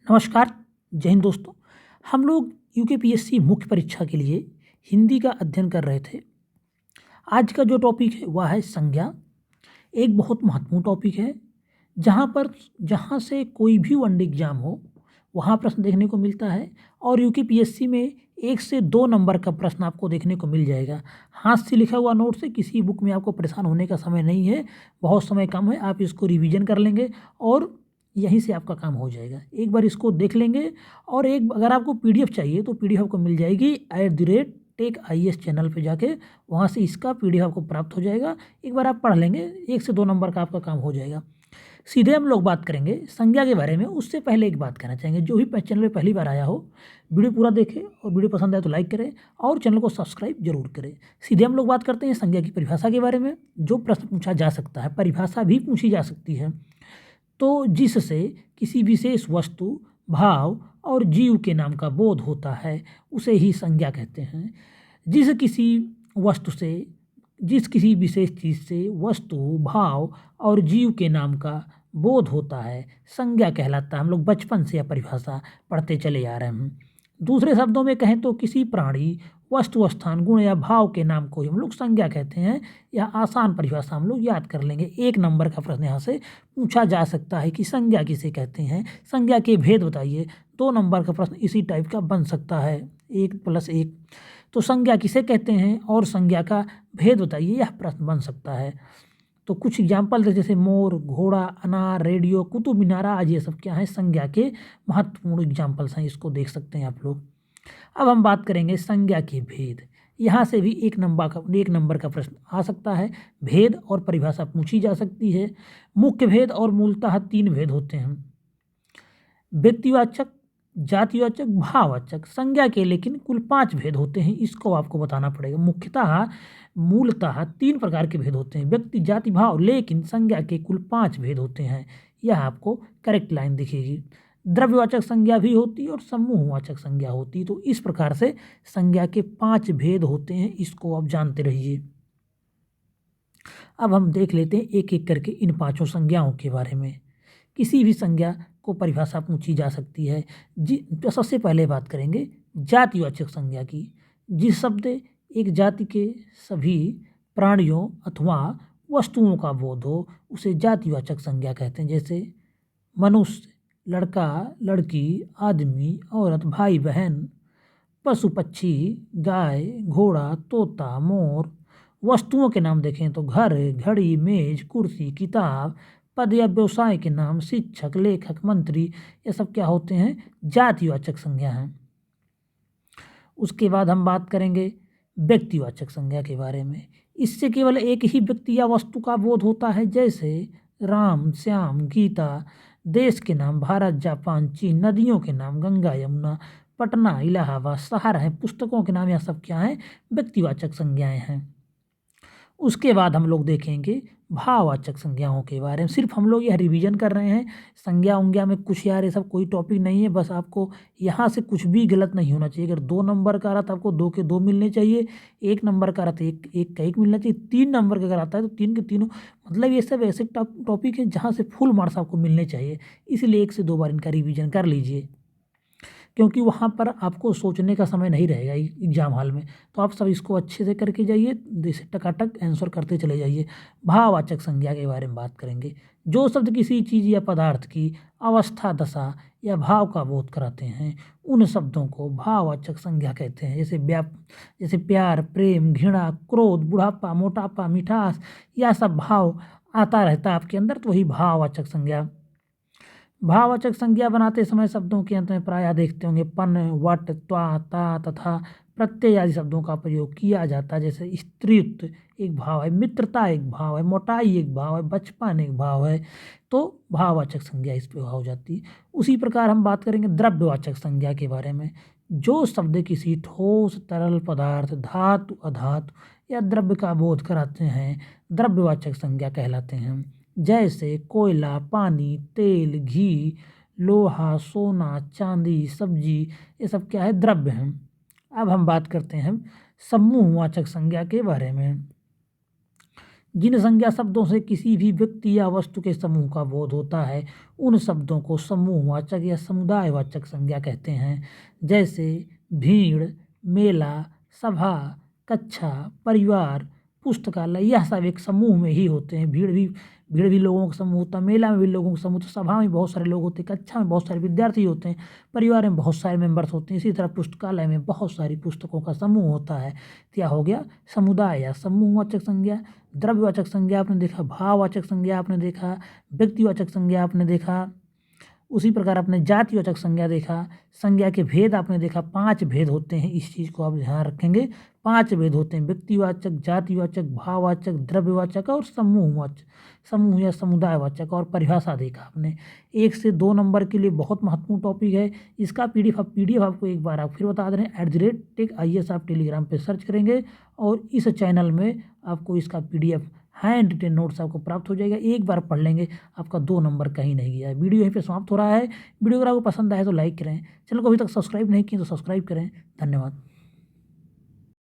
नमस्कार। जय हिंद दोस्तों। हम लोग यूकेपीएससी मुख्य परीक्षा के लिए हिंदी का अध्ययन कर रहे थे। आज का जो टॉपिक है वह है संज्ञा। एक बहुत महत्वपूर्ण टॉपिक है जहाँ से कोई भी वनडे एग्जाम हो वहाँ प्रश्न देखने को मिलता है और यूकेपीएससी में 1 से 2 नंबर का प्रश्न आपको देखने को मिल जाएगा। हाथ से लिखा हुआ नोट से किसी बुक में आपको परेशान होने का समय नहीं है, बहुत समय कम है। आप इसको रिवीजन कर लेंगे और यहीं से आपका काम हो जाएगा। एक बार इसको देख लेंगे और एक अगर आपको पीडीएफ चाहिए तो पीडीएफ आपको मिल जाएगी @टेक IAS चैनल पे जाके, वहाँ से इसका पीडीएफ आपको प्राप्त हो जाएगा। एक बार आप पढ़ लेंगे 1 से 2 नंबर का आपका काम हो जाएगा। सीधे हम लोग बात करेंगे संज्ञा के बारे में। उससे पहले एक बात कहना चाहेंगे, जो भी चैनल पे पहली बार आया हो वीडियो पूरा देखें और वीडियो पसंद आए तो लाइक करें और चैनल को सब्सक्राइब जरूर करें। सीधे हम लोग बात करते हैं संज्ञा की परिभाषा के बारे में। जो प्रश्न पूछा जा सकता है, परिभाषा भी पूछी जा सकती है। तो जिससे किसी विशेष वस्तु, भाव और जीव के नाम का बोध होता है उसे ही संज्ञा कहते हैं। जिस किसी विशेष चीज़ से वस्तु, भाव और जीव के नाम का बोध होता है संज्ञा कहलाता है। हम लोग बचपन से यह परिभाषा पढ़ते चले आ रहे हैं। दूसरे शब्दों में कहें तो किसी प्राणी, वस्तु, स्थान, गुण या भाव के नाम को ही हम लोग संज्ञा कहते हैं। यह आसान परिभाषा हम लोग याद कर लेंगे। 1 नंबर का प्रश्न यहाँ से पूछा जा सकता है कि संज्ञा किसे कहते हैं, संज्ञा के भेद बताइए। 2 नंबर का प्रश्न इसी टाइप का बन सकता है, 1+1। तो संज्ञा किसे कहते हैं और संज्ञा का भेद बताइए, यह प्रश्न बन सकता है। तो कुछ एग्जाम्पल थे, जैसे मोर, घोड़ा, अनार, रेडियो, कुतुब मीनार, आज ये सब क्या है, संज्ञा के महत्वपूर्ण एग्जाम्पल्स हैं। इसको देख सकते हैं आप लोग। अब हम बात करेंगे संज्ञा के भेद। यहाँ से भी 1 नंबर का प्रश्न आ सकता है। भेद और परिभाषा पूछी जा सकती है। मुख्य भेद और मूलतः 3 भेद होते हैं: व्यक्तिवाचक, जातिवाचक, भाववाचक। संज्ञा के लेकिन कुल 5 भेद होते हैं, इसको आपको बताना पड़ेगा। मूलतः 3 प्रकार के भेद होते हैं, व्यक्ति, जाति, भाव, लेकिन संज्ञा के कुल 5 भेद होते हैं। यह आपको करेक्ट लाइन दिखेगी। द्रव्यवाचक संज्ञा भी होती है और समूहवाचक संज्ञा होती है। तो इस प्रकार से संज्ञा के 5 भेद होते हैं, इसको आप जानते रहिए। अब हम देख लेते हैं एक एक करके इन 5 संज्ञाओं के बारे में। किसी भी संज्ञा को परिभाषा पूछी जा सकती है। तो सबसे पहले बात करेंगे जातिवाचक संज्ञा की। जिस शब्द एक जाति के सभी प्राणियों अथवा वस्तुओं का बोध हो उसे जातिवाचक संज्ञा कहते हैं। जैसे मनुष्य, लड़का, लड़की, आदमी, औरत, भाई, बहन, पशु, पक्षी, गाय, घोड़ा, तोता, मोर। वस्तुओं के नाम देखें तो घर, घड़ी, मेज, कुर्सी, किताब। पद या व्यवसाय के नाम शिक्षक, लेखक, मंत्री, ये सब क्या होते हैं, जातिवाचक संज्ञा हैं। उसके बाद हम बात करेंगे व्यक्तिवाचक संज्ञा के बारे में। इससे केवल एक ही व्यक्ति या वस्तु का बोध होता है, जैसे राम, श्याम, गीता। देश के नाम भारत, जापान, चीन। नदियों के नाम गंगा, यमुना, पटना, इलाहाबाद। शहर हैं, पुस्तकों के नाम, यह सब क्या हैं, व्यक्तिवाचक संज्ञाएं हैं। उसके बाद हम लोग देखेंगे भाववाचक संज्ञाओं के बारे में। सिर्फ हम लोग यह रिवीजन कर रहे हैं। संज्ञा उंज्ञा में कुछ यार ये सब कोई टॉपिक नहीं है, बस आपको यहाँ से कुछ भी गलत नहीं होना चाहिए। अगर 2 नंबर का रहा तो आपको 2 के 2 मिलने चाहिए, 1 नंबर का रहा तो 1 का 1 मिलना चाहिए, 3 नंबर का अगर आता है तो 3 के तीनों। मतलब ये सब ऐसे टॉपिक हैं जहाँ से फुल मार्क्स आपको मिलने चाहिए, इसलिए 1 से 2 बार इनका रिविजन कर लीजिए, क्योंकि वहाँ पर आपको सोचने का समय नहीं रहेगा एग्जाम हॉल में। तो आप सब इसको अच्छे से करके जाइए, जैसे टकाटक आंसर करते चले जाइए। भाववाचक संज्ञा के बारे में बात करेंगे। जो शब्द किसी चीज़ या पदार्थ की अवस्था, दशा या भाव का बोध कराते हैं उन शब्दों को भाववाचक संज्ञा कहते हैं। जैसे प्यार, प्रेम, घृणा, क्रोध, बुढ़ापा, मोटापा, मिठास, यह सब भाव आता रहता है आपके अंदर, तो वही भाववाचक संज्ञा। भाववाचक संज्ञा बनाते समय शब्दों के अंत में प्रायः देखते होंगे पन, वट, त्वा, ता तथा प्रत्यय आदि शब्दों का प्रयोग किया जाता है। जैसे स्त्रीत्व एक भाव है, मित्रता एक भाव है, मोटाई एक भाव है, बचपन एक भाव है। तो भाववाचक संज्ञा इस पर हो जाती है। उसी प्रकार हम बात करेंगे द्रव्यवाचक संज्ञा के बारे में। जो शब्द किसी ठोस, तरल पदार्थ, धातु, अधातु या द्रव्य का बोध कराते हैं द्रव्यवाचक संज्ञा कहलाते हैं। जैसे कोयला, पानी, तेल, घी, लोहा, सोना, चांदी, सब्जी, ये सब क्या है, द्रव्य हैं। अब हम बात करते हैं समूहवाचक संज्ञा के बारे में। जिन संज्ञा शब्दों से किसी भी व्यक्ति या वस्तु के समूह का बोध होता है उन शब्दों को समूहवाचक या समुदायवाचक संज्ञा कहते हैं। जैसे भीड़, मेला, सभा, कक्षा, परिवार, पुस्तकालय, यह सब एक समूह में ही होते हैं। भीड़ भी लोगों का समूह होता है, मेला में भी लोगों का समूह होता है, सभा में बहुत सारे लोग होते हैं, कक्षा में बहुत सारे विद्यार्थी होते हैं, परिवार में बहुत सारे मेंबर्स होते हैं। इसी तरह पुस्तकालय में बहुत सारी पुस्तकों का समूह होता है। क्या हो गया? समुदाय या समूहवाचक संज्ञा। द्रव्यवाचक संज्ञा आपने देखा, भाववाचक संज्ञा आपने देखा, व्यक्तिवाचक संज्ञा आपने देखा, उसी प्रकार आपने जातिवाचक संज्ञा देखा। संज्ञा के भेद आपने देखा, 5 भेद होते हैं, इस चीज़ को आप ध्यान रखेंगे। 5 भेद होते हैं, व्यक्तिवाचक, जातिवाचक, भाववाचक, द्रव्यवाचक और समूहवाचक, समूह या समुदायवाचक। और परिभाषा देखा आपने। 1 से 2 नंबर के लिए बहुत महत्वपूर्ण टॉपिक है। इसका पीडीएफ आपको एक बार आप फिर बता दे रहे हैं, @TechIAS आप टेलीग्राम पे सर्च करेंगे और इस चैनल में आपको इसका पीडीएफ हैंड रिटेन नोट्स आपको प्राप्त हो जाएगा। एक बार पढ़ लेंगे, आपका 2 नंबर कहीं नहीं गया है। वीडियो यहीं पे समाप्त हो रहा है। वीडियो अगर आपको पसंद आए तो लाइक करें, चैनल को अभी तक सब्सक्राइब नहीं किए तो सब्सक्राइब करें। धन्यवाद।